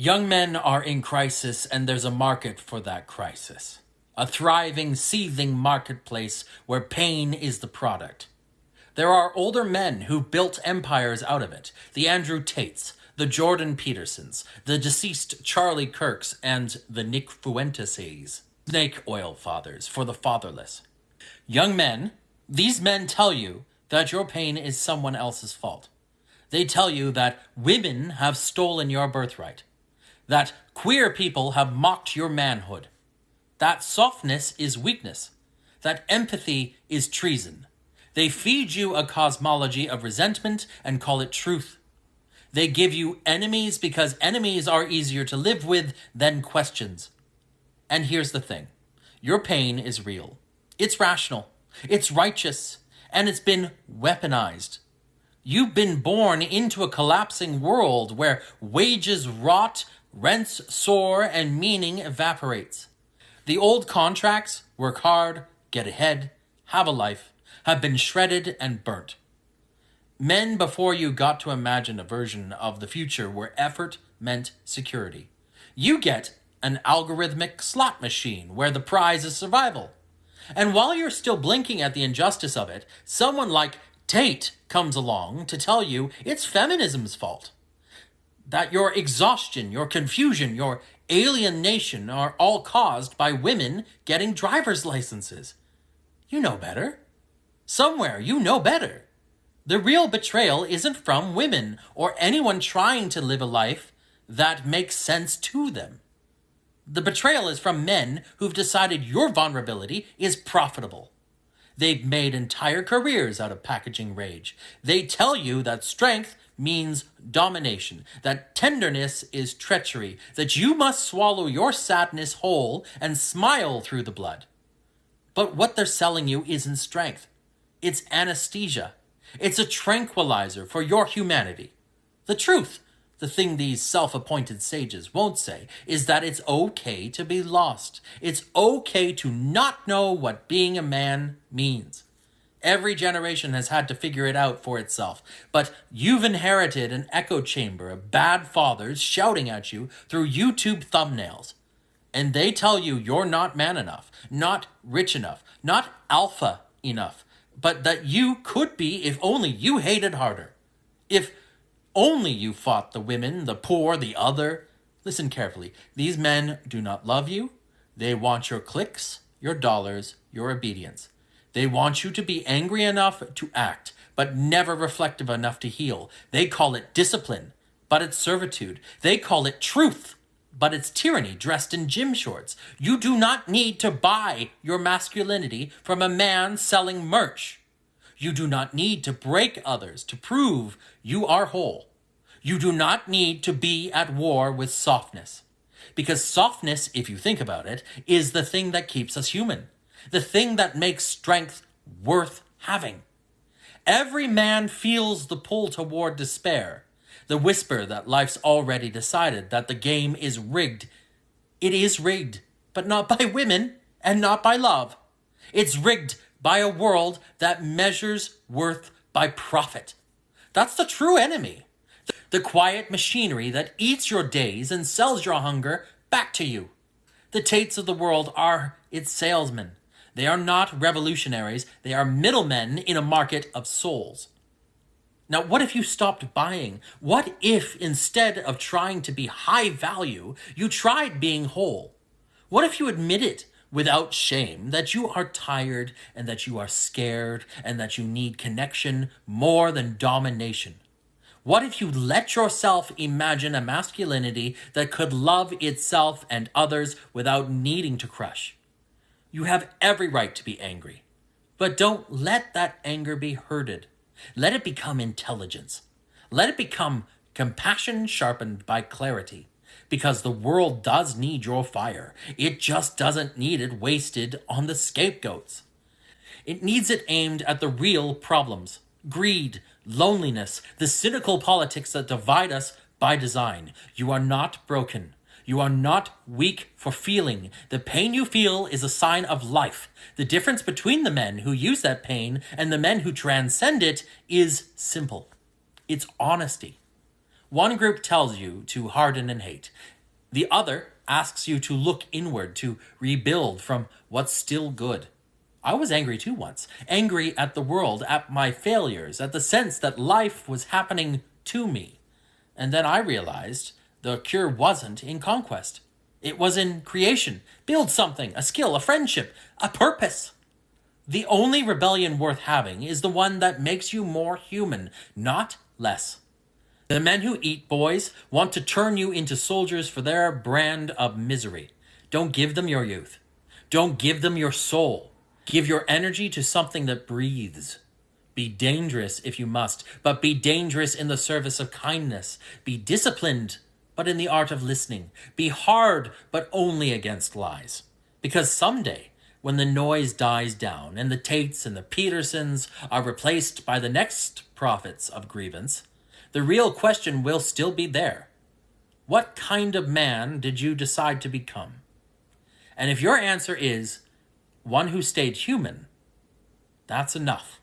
Young men are in crisis, and there's a market for that crisis. A thriving, seething marketplace where pain is the product. There are older men who built empires out of it. The Andrew Tates, the Jordan Petersons, the deceased Charlie Kirks, and the Nick Fuenteses. Snake oil fathers for the fatherless. Young men, these men tell you that your pain is someone else's fault. They tell you that women have stolen your birthright. That queer people have mocked your manhood. That softness is weakness. That empathy is treason. They feed you a cosmology of resentment and call it truth. They give you enemies because enemies are easier to live with than questions. And here's the thing. Your pain is real. It's rational. It's righteous. And it's been weaponized. You've been born into a collapsing world where wages rot, rents soar, and meaning evaporates. The old contracts, work hard, get ahead, have a life, have been shredded and burnt. Men before you got to imagine a version of the future where effort meant security. You get an algorithmic slot machine where the prize is survival. And while you're still blinking at the injustice of it, someone like Tate comes along to tell you it's feminism's fault. That your exhaustion, your confusion, your alienation are all caused by women getting driver's licenses. You know better. Somewhere you know better. The real betrayal isn't from women or anyone trying to live a life that makes sense to them. The betrayal is from men who've decided your vulnerability is profitable. They've made entire careers out of packaging rage. They tell you that strength means domination, that tenderness is treachery, that you must swallow your sadness whole and smile through the blood. But what they're selling you isn't strength. It's anesthesia. It's a tranquilizer for your humanity. The truth, the thing these self-appointed sages won't say, is that it's okay to be lost. It's okay to not know what being a man means. Every generation has had to figure it out for itself, but you've inherited an echo chamber of bad fathers shouting at you through YouTube thumbnails. And they tell you you're not man enough, not rich enough, not alpha enough, but that you could be if only you hated harder. If only you fought the women, the poor, the other. Listen carefully. These men do not love you. They want your clicks, your dollars, your obedience. They want you to be angry enough to act, but never reflective enough to heal. They call it discipline, but it's servitude. They call it truth, but it's tyranny dressed in gym shorts. You do not need to buy your masculinity from a man selling merch. You do not need to break others to prove you are whole. You do not need to be at war with softness. Because softness, if you think about it, is the thing that keeps us human. The thing that makes strength worth having. Every man feels the pull toward despair, the whisper that life's already decided, that the game is rigged. It is rigged, but not by women and not by love. It's rigged by a world that measures worth by profit. That's the true enemy. The quiet machinery that eats your days and sells your hunger back to you. The Tates of the world are its salesmen. They are not revolutionaries. They are middlemen in a market of souls. Now, what if you stopped buying? What if instead of trying to be high value, you tried being whole? What if you admitted without shame that you are tired and that you are scared and that you need connection more than domination? What if you let yourself imagine a masculinity that could love itself and others without needing to crush? You have every right to be angry, but don't let that anger be herded. Let it become intelligence. Let it become compassion sharpened by clarity, because the world does need your fire. It just doesn't need it wasted on the scapegoats. It needs it aimed at the real problems: greed, loneliness, the cynical politics that divide us by design. You are not broken. You are not weak for feeling. The pain you feel is a sign of life. The difference between the men who use that pain and the men who transcend it is simple. It's honesty. One group tells you to harden and hate. The other asks you to look inward, to rebuild from what's still good. I was angry too once. Angry at the world, at my failures, at the sense that life was happening to me. And then I realized the cure wasn't in conquest. It was in creation. Build something, a skill, a friendship, a purpose. The only rebellion worth having is the one that makes you more human, not less. The men who eat boys want to turn you into soldiers for their brand of misery. Don't give them your youth. Don't give them your soul. Give your energy to something that breathes. Be dangerous if you must, but be dangerous in the service of kindness. Be disciplined, but in the art of listening. Be hard, but only against lies. Because someday, when the noise dies down and the Tates and the Petersons are replaced by the next prophets of grievance, the real question will still be there. What kind of man did you decide to become? And if your answer is one who stayed human, that's enough.